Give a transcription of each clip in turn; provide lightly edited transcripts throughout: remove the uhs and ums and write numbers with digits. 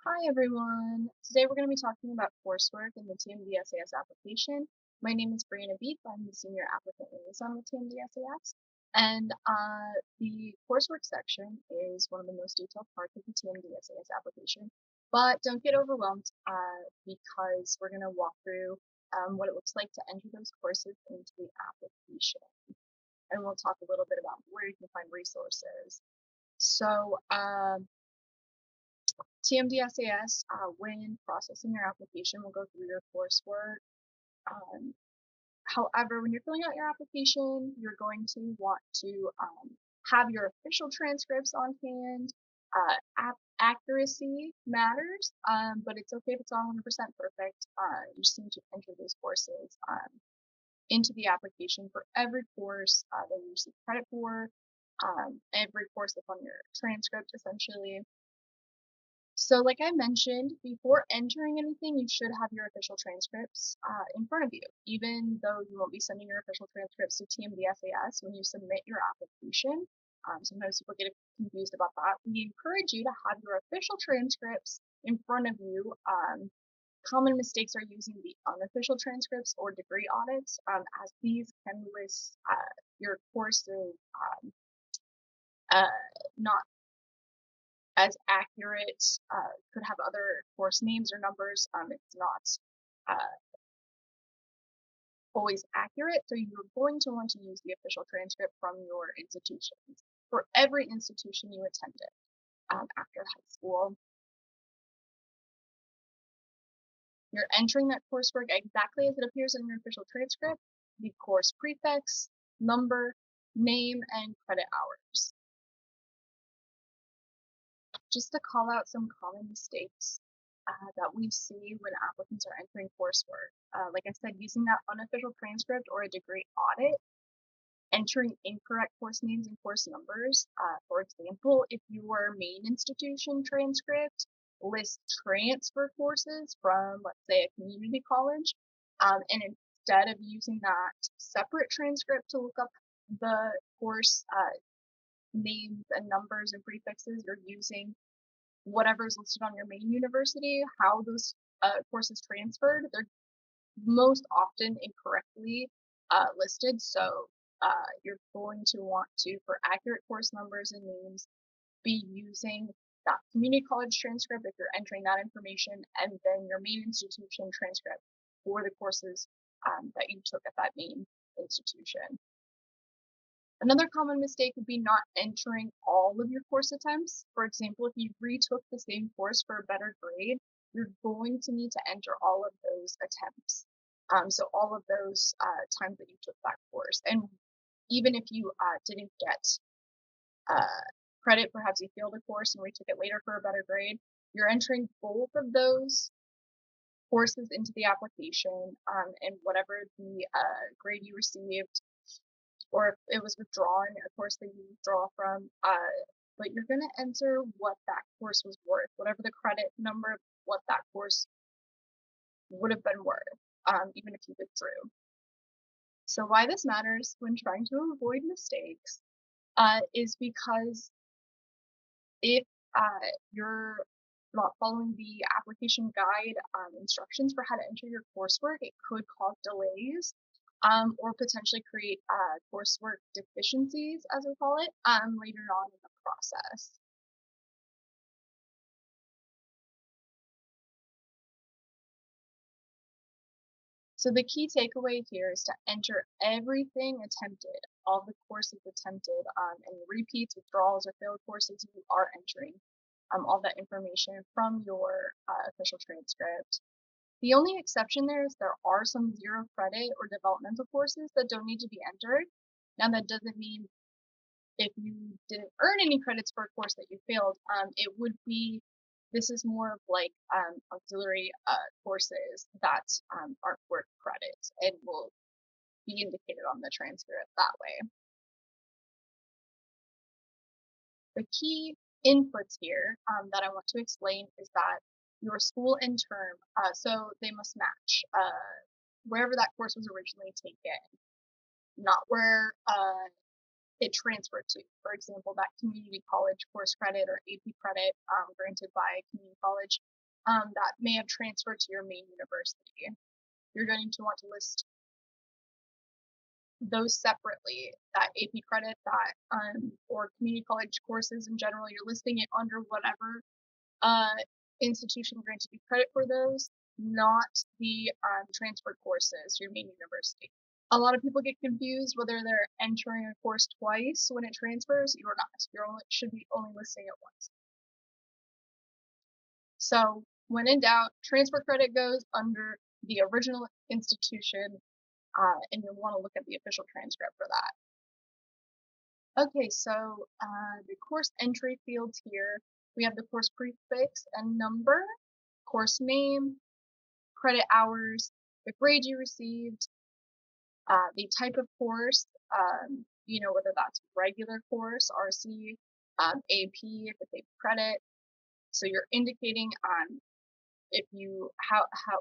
Hi everyone! Today we're going to be talking about coursework in the TMDSAS application. My name is Brianna Beef. I'm the Senior Applicant Liaison with TMDSAS. And the coursework section is one of the most detailed parts of the TMDSAS application. But don't get overwhelmed because we're going to walk through what it looks like to enter those courses into the application. And we'll talk a little bit about where you can find resources. So, TMDSAS, when processing your application, will go through your coursework. Um, However, when you're filling out your application, you're going to want to have your official transcripts on hand. Accuracy matters, but it's okay if it's not 100% perfect. You just need to enter those courses into the application for every course that you receive credit for, every course that's on your transcript, essentially. So, like I mentioned, before entering anything, you should have your official transcripts in front of you. Even though you won't be sending your official transcripts to TMDSAS when you submit your application, sometimes people get confused about that. We encourage you to have your official transcripts in front of you. Common mistakes are using the unofficial transcripts or degree audits, as these can list your courses uh, not as accurate, could have other course names or numbers. It's not always accurate, so you're going to want to use the official transcript from your institutions for every institution you attended after high school. You're entering that coursework exactly as it appears in your official transcript, the course prefix, number, name, and credit hours. Just to call out some common mistakes that we see when applicants are entering coursework. Like I said, using that unofficial transcript or a degree audit, entering incorrect course names and course numbers. For example, if your main institution transcript lists transfer courses from, let's say, a community college, and instead of using that separate transcript to look up the course names and numbers and prefixes, you're using whatever is listed on your main university, how those courses transferred, they're most often incorrectly listed. So you're going to want to, for accurate course numbers and names, be using that community college transcript if you're entering that information, and then your main institution transcript for the courses that you took at that main institution. Another common mistake would be not entering all of your course attempts. For example, if you retook the same course for a better grade, you're going to need to enter all of those attempts. So all of those times that you took that course. And even if you didn't get credit, perhaps you failed a course and retook it later for a better grade, you're entering both of those courses into the application, and whatever the grade you received, or if it was withdrawn, a course that you withdraw from, but you're going to enter what that course was worth, whatever the credit number of what that course would have been worth, even if you withdrew. So why this matters when trying to avoid mistakes is because if you're not following the application guide instructions for how to enter your coursework, it could cause delays or potentially create coursework deficiencies, as we call it, later on in the process. So the key takeaway here is to enter everything attempted, all the courses attempted, and repeats, withdrawals, or failed courses you are entering, all that information from your official transcript. The only exception there is there are some zero credit or developmental courses that don't need to be entered. Now that doesn't mean if you didn't earn any credits for a course that you failed, it would be, this is more of like auxiliary courses that aren't worth credits and will be indicated on the transcript that way. The key inputs here that I want to explain is that your school and term, so they must match wherever that course was originally taken, not where it transferred to. For example, that community college course credit or AP credit granted by community college that may have transferred to your main university. You're going to want to list those separately, that AP credit, that or community college courses in general. You're listing it under whatever institution granted you credit for those, not the transferred courses, your main university. A lot of people get confused whether they're entering a course twice when it transfers. You're not. Should be only listing it once. So when in doubt, transfer credit goes under the original institution, and you'll want to look at the official transcript for that. Okay, so the course entry fields here, we have the course prefix and number, course name, credit hours, the grade you received, the type of course, whether that's regular course, RC, AP, if it's AP credit. So you're indicating if you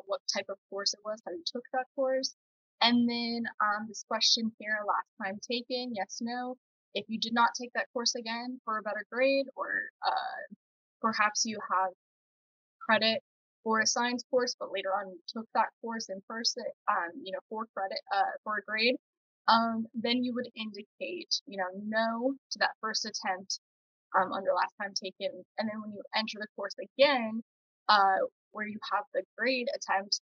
what type of course it was, how you took that course, and then this question here, last time taken, yes, no. If you did not take that course again for a better grade, or perhaps you have credit for a science course, but later on you took that course in person, for credit, for a grade, then you would indicate, no to that first attempt under last time taken, and then when you enter the course again, where you have the grade attempt,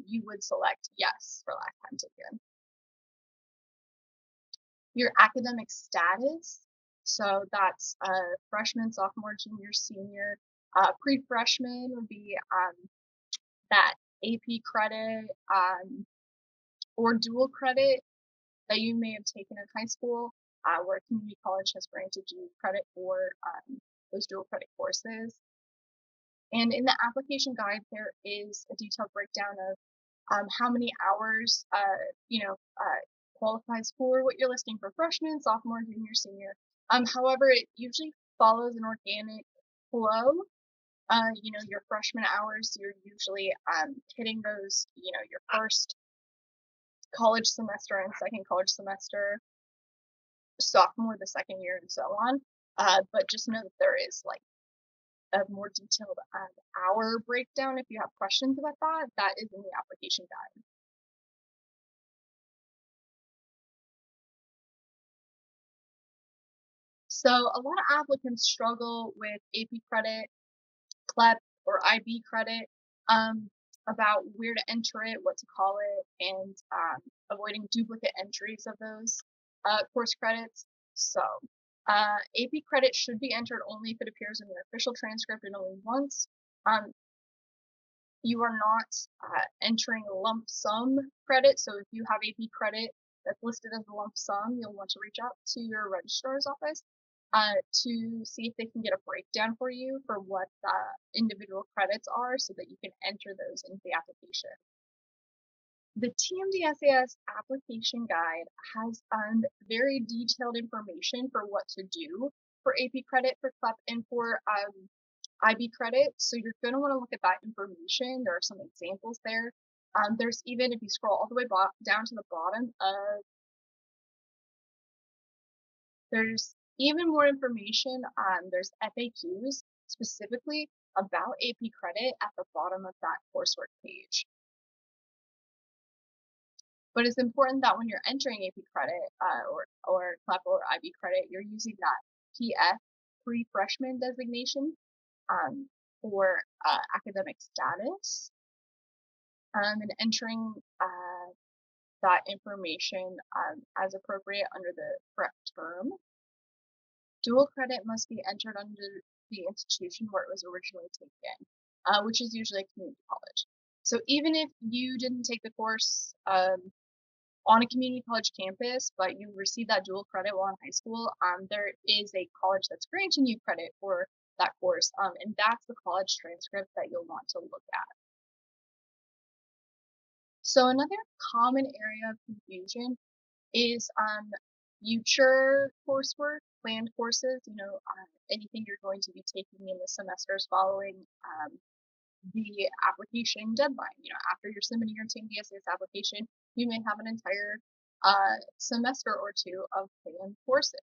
you would select yes for last time taken. Your academic status, so that's freshman, sophomore, junior, senior. Pre-freshman would be that AP credit or dual credit that you may have taken in high school, where community college has granted you credit for those dual credit courses. And in the application guide, there is a detailed breakdown of how many hours, qualifies for what you're listing for freshman, sophomore, junior, senior. However, it usually follows an organic flow. Your freshman hours, you're usually hitting those, your first college semester and second college semester, sophomore the second year, and so on. But just know that there is like a more detailed hour breakdown. If you have questions about that, that is in the application guide. So a lot of applicants struggle with AP credit, CLEP, or IB credit, about where to enter it, what to call it, and avoiding duplicate entries of those course credits. So AP credit should be entered only if it appears in the official transcript and only once. You are not entering a lump sum credit, so if you have AP credit that's listed as a lump sum, you'll want to reach out to your registrar's office to see if they can get a breakdown for you for what the individual credits are, so that you can enter those into the application. The TMDSAS application guide has very detailed information for what to do for AP credit, for CLEP, and for IB credit, so you're going to want to look at that information. There are some examples there. There's even, if you scroll all the way down to the bottom, there's even more information. There's FAQs specifically about AP credit at the bottom of that coursework page. But it's important that when you're entering AP credit or CLEP or IB credit, you're using that PF, pre-freshman designation, for academic status, and entering that information as appropriate under the correct term. Dual credit must be entered under the institution where it was originally taken, which is usually a community college. So even if you didn't take the course on a community college campus, but you received that dual credit while in high school, there is a college that's granting you credit for that course, and that's the college transcript that you'll want to look at. So another common area of confusion is future coursework, planned courses, anything you're going to be taking in the semesters following the application deadline. After you're submitting your TMDSAS application, you may have an entire semester or two of planned courses.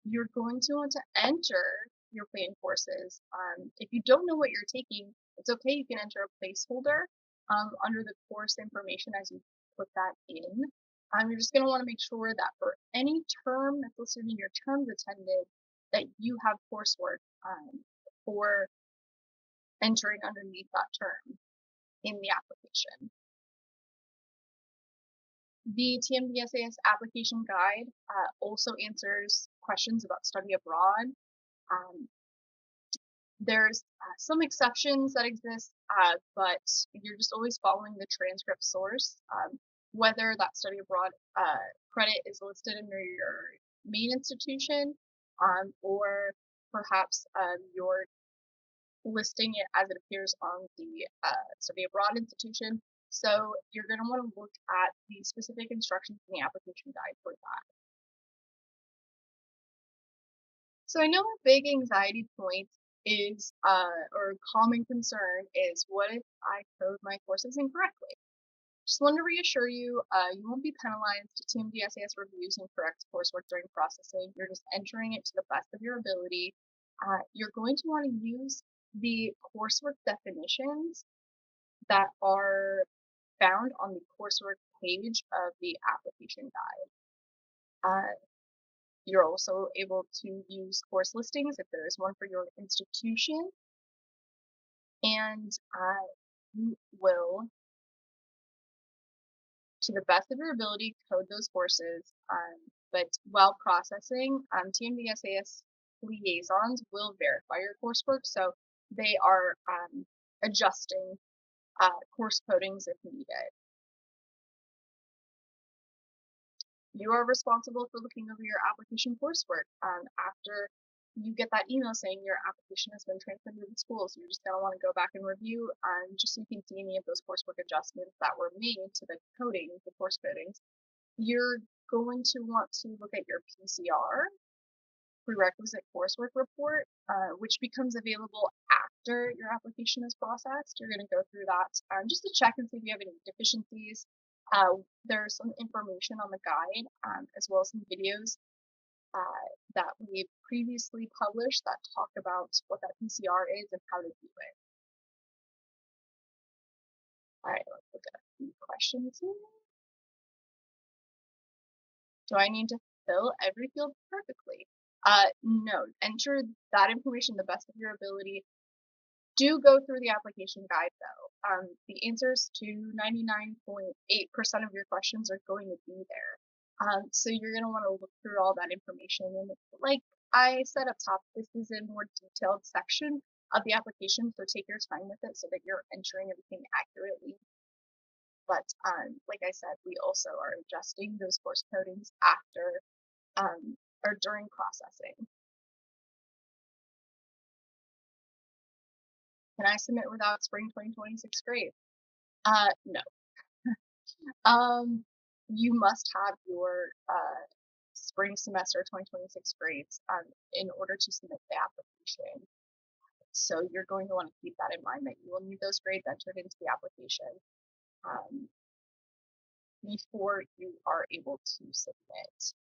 You're going to want to enter your planned courses. If you don't know what you're taking, it's okay. You can enter a placeholder under the course information as you put that in. You're just going to want to make sure that for any term that's listed in your terms attended, that you have coursework for entering underneath that term in the application. The TMDSAS application guide also answers questions about study abroad. There's some exceptions that exist, but you're just always following the transcript source. Whether that study abroad credit is listed under your main institution, or perhaps you're listing it as it appears on the study abroad institution. So you're going to want to look at the specific instructions in the application guide for that. So I know a big anxiety point is, or common concern is, what if I code my courses incorrectly? Just want to reassure you, you won't be penalized. TMDSAS reviews incorrect coursework during processing. You're just entering it to the best of your ability. You're going to want to use the coursework definitions that are found on the coursework page of the application guide. You're also able to use course listings if there is one for your institution, and you will, to the best of your ability, code those courses, but while processing, TMDSAS liaisons will verify your coursework, so they are adjusting course codings if needed. You are responsible for looking over your application coursework. After you get that email saying your application has been transferred to the school, so you're just going to want to go back and review just so you can see any of those coursework adjustments that were made to the coding, the course codings. You're going to want to look at your PCR, prerequisite coursework report, which becomes available after your application is processed. You're going to go through that just to check and see if you have any deficiencies. There's some information on the guide, as well as some videos that we've previously published that talk about what that PCR is and how to do it. All right, let's look at a few questions here. Do I need to fill every field perfectly? No, enter that information the best of your ability. Do go through the application guide though. The answers to 99.8% of your questions are going to be there. So you're going to want to look through all that information. And like I said up top, this is a more detailed section of the application, so take your time with it so that you're entering everything accurately. But like I said, we also are adjusting those course codings after or during processing. Can I submit without spring 2026 grades? No. You must have your spring semester 2026 grades in order to submit the application. So you're going to want to keep that in mind, that you will need those grades entered into the application before you are able to submit.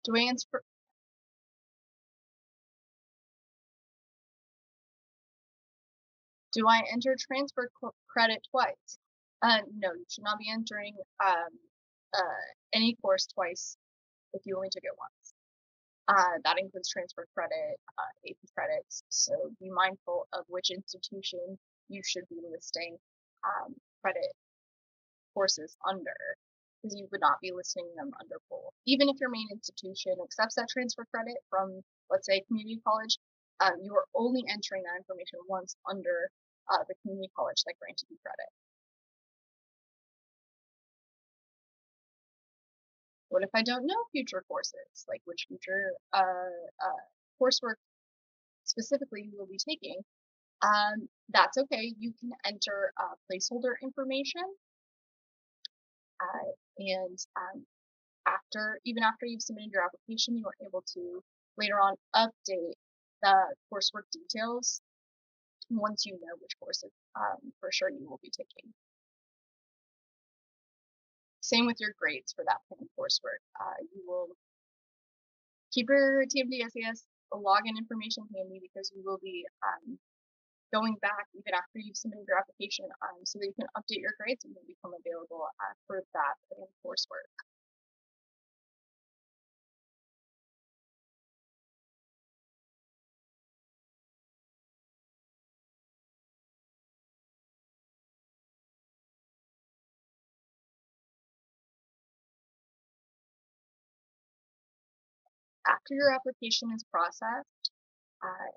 Do I enter transfer credit twice? No, you should not be entering any course twice if you only took it once. That includes transfer credit, AP credits, so be mindful of which institution you should be listing credit courses under, because you would not be listing them under both. Even if your main institution accepts that transfer credit from, let's say, community college, you are only entering that information once under the community college that granted you credit. What if I don't know future courses, like which future coursework specifically you will be taking? That's okay. You can enter placeholder information, and even after you've submitted your application, you are able to later on update the coursework details once you know which courses for sure you will be taking. Same with your grades for that planned coursework. You will keep your TMDSAS login information handy because you will be going back even after you've submitted your application so that you can update your grades and they become available for that planned coursework. After your application is processed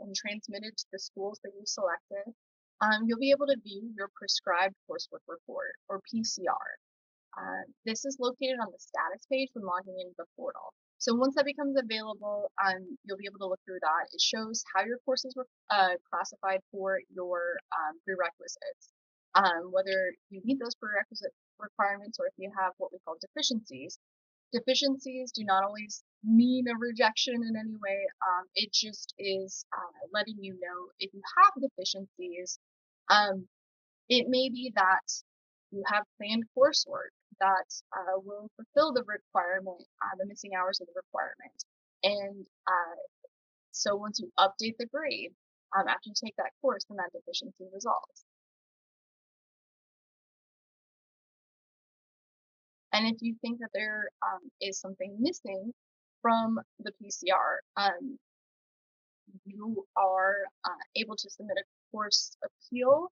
and transmitted to the schools that you selected, you'll be able to view your prescribed coursework report, or PCR. This is located on the status page when logging into the portal. So once that becomes available, you'll be able to look through that. It shows how your courses were classified for your prerequisites, whether you meet those prerequisite requirements or if you have what we call deficiencies. Deficiencies do not always mean a rejection in any way. It just is letting you know if you have deficiencies. It may be that you have planned coursework that will fulfill the requirement, the missing hours of the requirement. And so once you update the grade, after you take that course, then that deficiency resolves. And if you think that there is something missing from the PCR, you are able to submit a course appeal.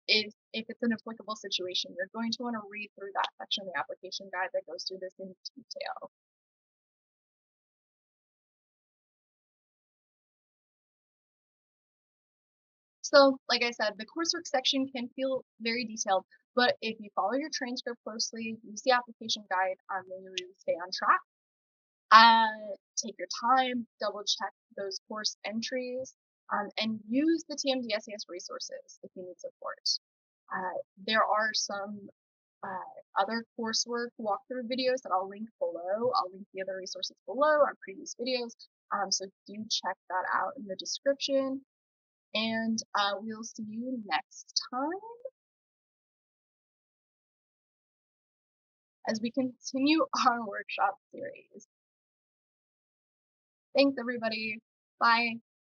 If it's an applicable situation, you're going to want to read through that section of the application guide that goes through this in detail. So, like I said, the coursework section can feel very detailed, but if you follow your transcript closely, use the application guide, then you really stay on track. Take your time, double check those course entries, and use the TMDSAS resources if you need support. There are some other coursework walkthrough videos that I'll link below. I'll link the other resources below on previous videos, so do check that out in the description. And we'll see you next time as we continue our workshop series. Thanks, everybody. Bye.